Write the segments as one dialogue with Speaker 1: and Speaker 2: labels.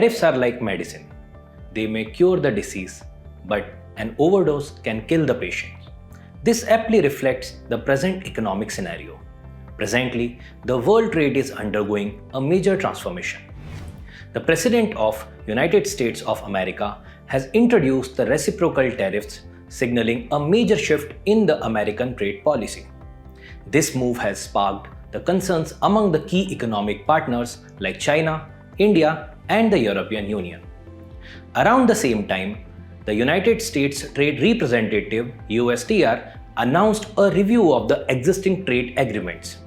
Speaker 1: Tariffs are like medicine. They may cure the disease, but an overdose can kill the patient. This aptly reflects the present economic scenario. Presently, the world trade is undergoing a major transformation. The President of United States of America has introduced the reciprocal tariffs, signaling a major shift in the American trade policy. This move has sparked the concerns among the key economic partners like China, India, and the European Union. Around the same time, the United States Trade Representative USTR announced a review of the existing trade agreements.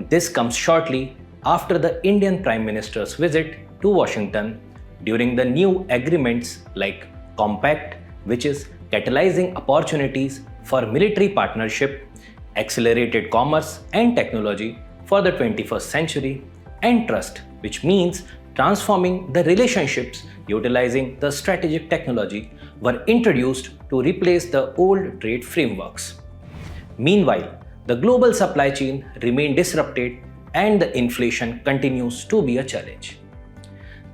Speaker 1: This comes shortly after the Indian Prime Minister's visit to Washington during the new agreements like Compact, which is catalyzing opportunities for military partnership, accelerated commerce and technology for the 21st century, and Trust, which means transforming the relationships utilizing the strategic technology, were introduced to replace the old trade frameworks. Meanwhile, the global supply chain remained disrupted and the inflation continues to be a challenge.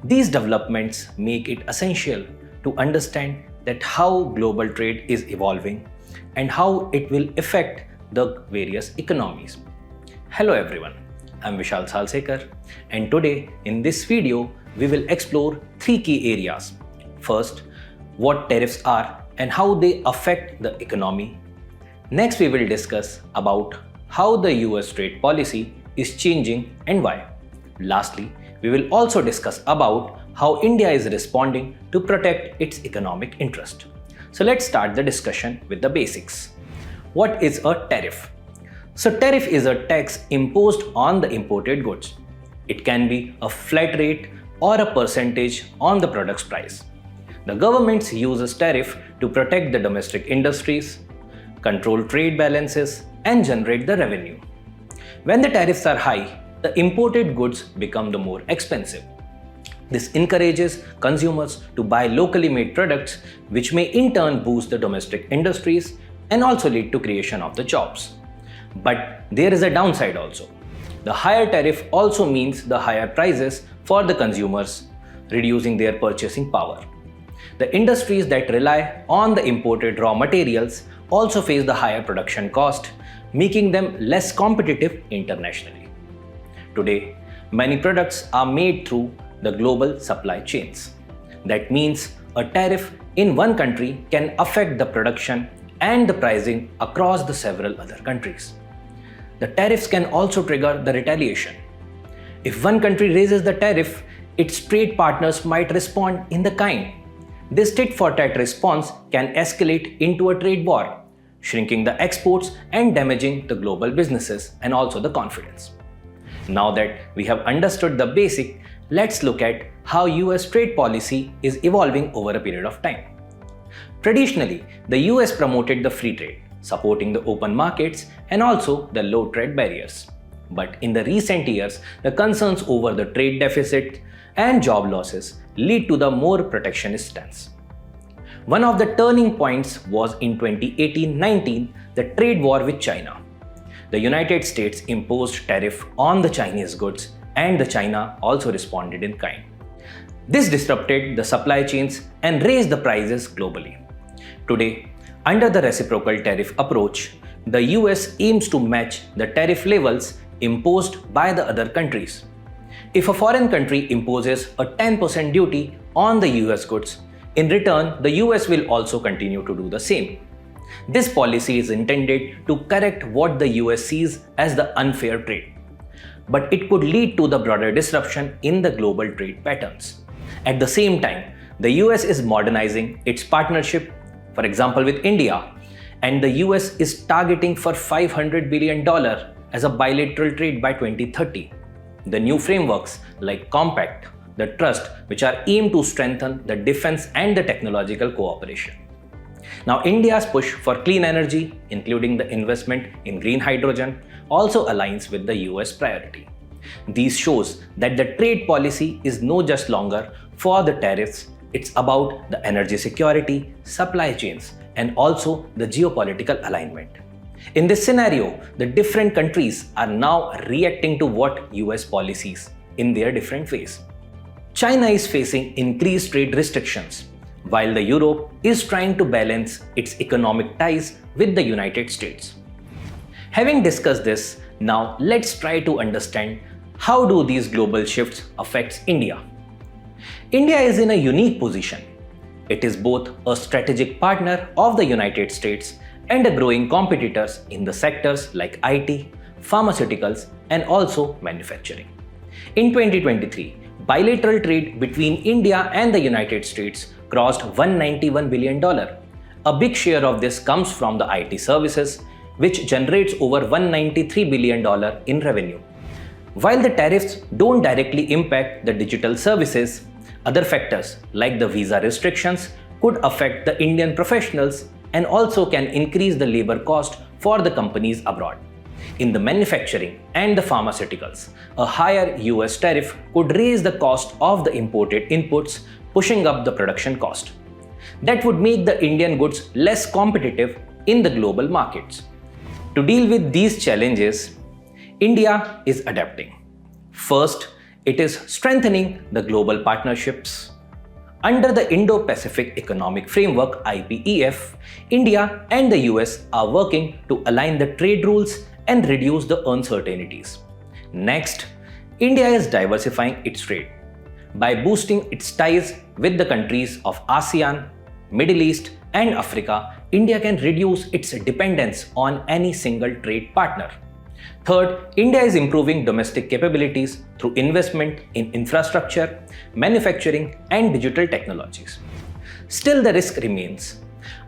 Speaker 1: These developments make it essential to understand that how global trade is evolving and how it will affect the various economies. Hello everyone, I'm Vishal Salsekar, and today in this video we will explore three key areas. First, what tariffs are and how they affect the economy. Next, we will discuss about how the US trade policy is changing and why. Lastly, we will also discuss about how India is responding to protect its economic interest. So let's start the discussion with the basics. What is a tariff? So tariff is a tax imposed on the imported goods. It can be a flat rate or a percentage on the product's price. The governments uses tariff to protect the domestic industries, control trade balances, and generate the revenue. When the tariffs are high, the imported goods become the more expensive. This encourages consumers to buy locally made products, which may in turn boost the domestic industries and also lead to creation of the jobs. But there is a downside also. The higher tariff also means the higher prices for the consumers, reducing their purchasing power. The industries that rely on the imported raw materials also face the higher production cost, making them less competitive internationally. Today, many products are made through the global supply chains. That means a tariff in one country can affect the production and the pricing across the several other countries. The tariffs can also trigger the retaliation. If one country raises the tariff, its trade partners might respond in the kind. This tit-for-tat response can escalate into a trade war, shrinking the exports and damaging the global businesses and also the confidence. Now that we have understood the basic, let's look at how US trade policy is evolving over a period of time. Traditionally, the US promoted the free trade, supporting the open markets and also the low trade barriers. But in the recent years, the concerns over the trade deficit and job losses lead to the more protectionist stance. One of the turning points was in 2018-19, the trade war with China. The United States imposed tariff on the Chinese goods and the China also responded in kind. This disrupted the supply chains and raised the prices globally. Today, under the reciprocal tariff approach, the US aims to match the tariff levels imposed by the other countries. If a foreign country imposes a 10% duty on the US goods, in return, the US will also continue to do the same. This policy is intended to correct what the US sees as the unfair trade, but it could lead to the broader disruption in the global trade patterns. At the same time, the US is modernizing its partnership, for example with India, and the US is targeting for $500 billion as a bilateral trade by 2030. The new frameworks like Compact, the Trust, which are aimed to strengthen the defense and the technological cooperation. Now, India's push for clean energy, including the investment in green hydrogen, also aligns with the US priority. This shows that the trade policy is no just longer for the tariffs, it's about the energy security, supply chains, and also the geopolitical alignment. In this scenario, the different countries are now reacting to what US policies in their different ways. China is facing increased trade restrictions, while the Europe is trying to balance its economic ties with the United States. Having discussed this, now let's try to understand how do these global shifts affect India. India is in a unique position. It is both a strategic partner of the United States and a growing competitor in the sectors like IT, pharmaceuticals, and also manufacturing. In 2023, bilateral trade between India and the United States crossed $191 billion. A big share of this comes from the IT services, which generates over $193 billion in revenue. While the tariffs don't directly impact the digital services, other factors like the visa restrictions could affect the Indian professionals and also can increase the labor cost for the companies abroad. In the manufacturing and the pharmaceuticals, a higher US tariff could raise the cost of the imported inputs, pushing up the production cost. That would make the Indian goods less competitive in the global markets. To deal with these challenges, India is adapting. First, it is strengthening the global partnerships. Under the Indo-Pacific Economic Framework (IPEF), India and the US are working to align the trade rules and reduce the uncertainties. Next, India is diversifying its trade. By boosting its ties with the countries of ASEAN, Middle East, and Africa, India can reduce its dependence on any single trade partner. Third, India is improving domestic capabilities through investment in infrastructure, manufacturing, and digital technologies. Still, the risk remains.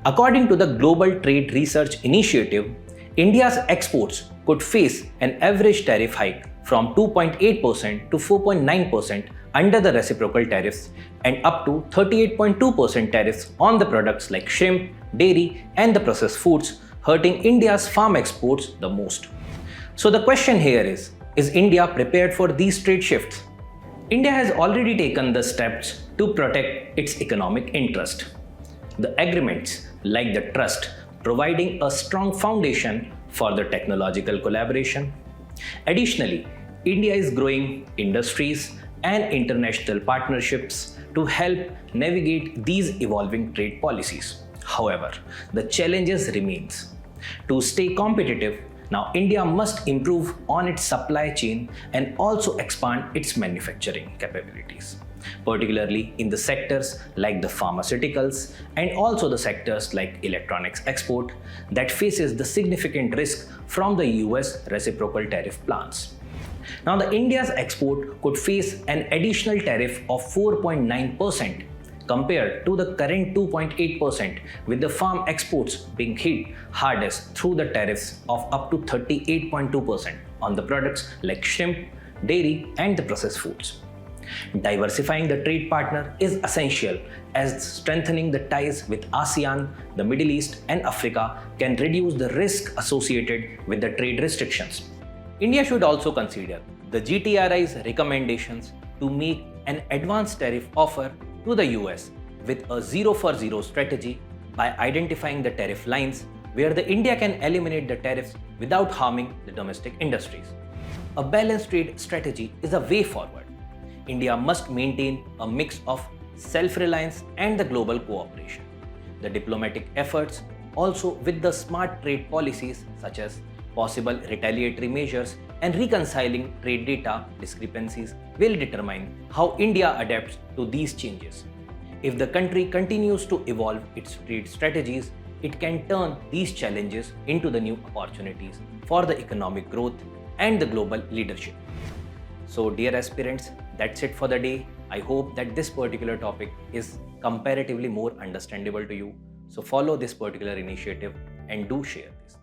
Speaker 1: According to the Global Trade Research Initiative, India's exports could face an average tariff hike from 2.8% to 4.9% under the reciprocal tariffs and up to 38.2% tariffs on the products like shrimp, dairy, and the processed foods, hurting India's farm exports the most. So the question here is India prepared for these trade shifts? India has already taken the steps to protect its economic interest. The agreements, like the trust, providing a strong foundation for the technological collaboration. Additionally, India is growing industries and international partnerships to help navigate these evolving trade policies. However, the challenges remains. To stay competitive, now India must improve on its supply chain and also expand its manufacturing capabilities, particularly in the sectors like the pharmaceuticals and also the sectors like electronics export that faces the significant risk from the US reciprocal tariff plans. Now the India's export could face an additional tariff of 4.9% compared to the current 2.8%, with the farm exports being hit hardest through the tariffs of up to 38.2% on the products like shrimp, dairy, and the processed foods. Diversifying the trade partner is essential, as strengthening the ties with ASEAN, the Middle East, and Africa can reduce the risk associated with the trade restrictions. India should also consider the GTRI's recommendations to make an advanced tariff offer to the US with a zero for zero strategy by identifying the tariff lines where the India can eliminate the tariffs without harming the domestic industries. A balanced trade strategy is a way forward. India must maintain a mix of self-reliance and the global cooperation. The diplomatic efforts, also with the smart trade policies such as possible retaliatory measures and reconciling trade data discrepancies, will determine how India adapts to these changes. If the country continues to evolve its trade strategies, it can turn these challenges into the new opportunities for the economic growth and the global leadership. So dear aspirants, that's it for the day. I hope that this particular topic is comparatively more understandable to you. So follow this particular initiative and do share this.